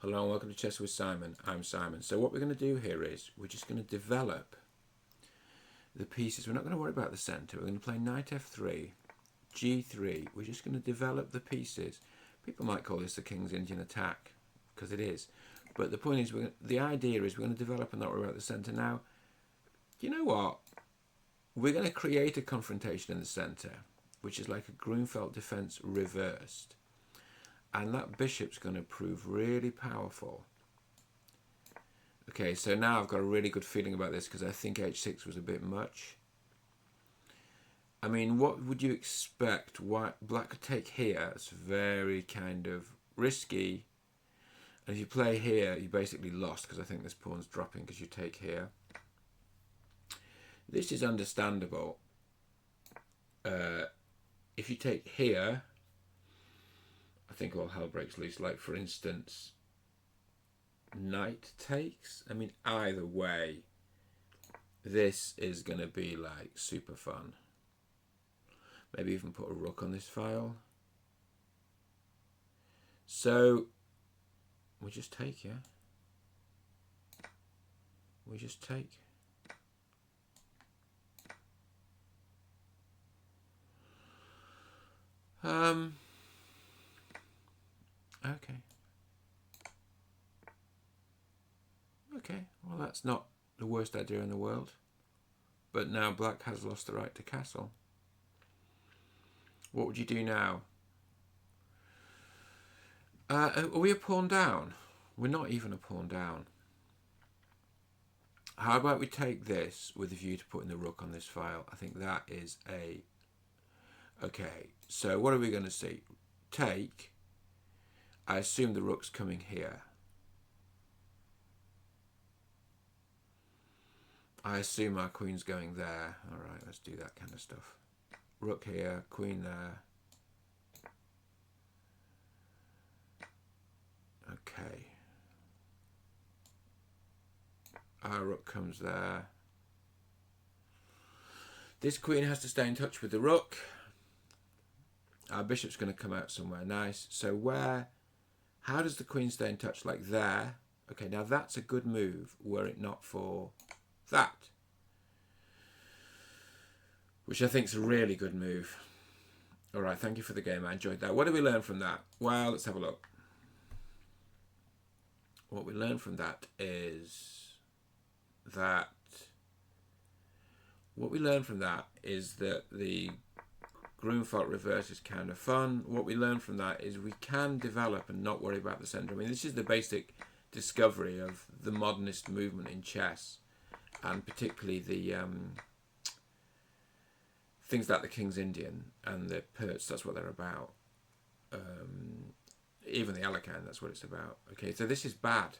Hello and welcome to Chess with Simon. I'm Simon. So what we're going to do here is we're just going to develop the pieces. We're not going to worry about the centre. We're going to play knight f3, g3. We're just going to develop the pieces. People might call this the King's Indian attack, because it is. But the point is, the idea is we're going to develop and not worry about the centre. Now, you know what? We're going to create a confrontation in the centre, which is like a Grunfled defence reversed. And that bishop's going to prove really powerful. Okay, so now I've got a really good feeling about this because I think h6 was a bit much. I mean, what would you expect? Black could take here. It's very kind of risky. And if you play here, you basically lost because I think this pawn's dropping because you take here. This is understandable. If you take here, I think all hell breaks loose. Like, for instance, knight takes. I mean, either way, this is going to be, like, super fun. Maybe even put a rook on this file. So, we just take, yeah? We just take. Okay. Okay, well that's not the worst idea in the world. But now black has lost the right to castle. What would you do now? Are we a pawn down? We're not even a pawn down. How about we take this with a view to putting the rook on this file? I think that is a... Okay, so what are we going to see? Take. I assume the rook's coming here. I assume our queen's going there. Alright, let's do that kind of stuff. Rook here, queen there. Okay. Our rook comes there. This queen has to stay in touch with the rook. Our bishop's going to come out somewhere nice. So where... How does the queen stay in touch? Like there. Okay, now that's a good move were it not for that. Which I think is a really good move. All right, thank you for the game. I enjoyed that. What did we learn from that? Well, let's have a look. What we learned from that is that... What we learned from that is that the Grunfled reverse is kind of fun. What we learn from that is we can develop and not worry about the centre. I mean, this is the basic discovery of the modernist movement in chess, and particularly the things like the King's Indian and the Perch. That's what they're about. Even the Alekhine, that's what it's about. Okay, so this is bad.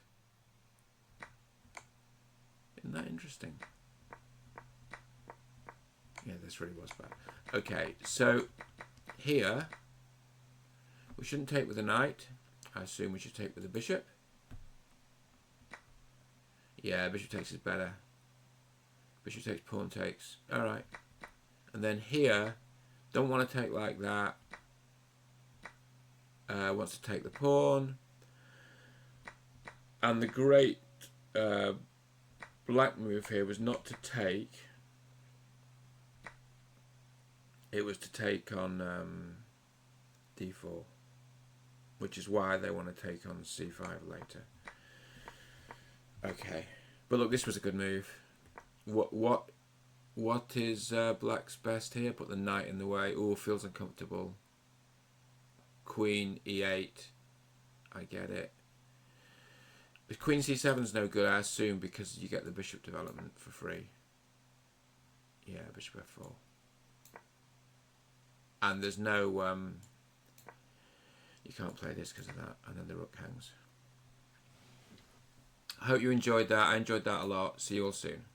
Isn't that interesting? Yeah, this really was bad. Okay, so here we shouldn't take with the knight. I assume we should take with the bishop. Yeah, bishop takes is better. Bishop takes, pawn takes. Alright. And then here, don't want to take like that. Wants to take the pawn. And the great black move here was not to take. It was to take on d4, which is why they want to take on c5 later. Okay, but look, this was a good move. What is black's best here? Put the knight in the way. Oh, feels uncomfortable. Queen e8. I get it. But queen c7 is no good, I assume, because you get the bishop development for free. Yeah, bishop f4. And there's no, you can't play this because of that. And then the rook hangs. I hope you enjoyed that. I enjoyed that a lot. See you all soon.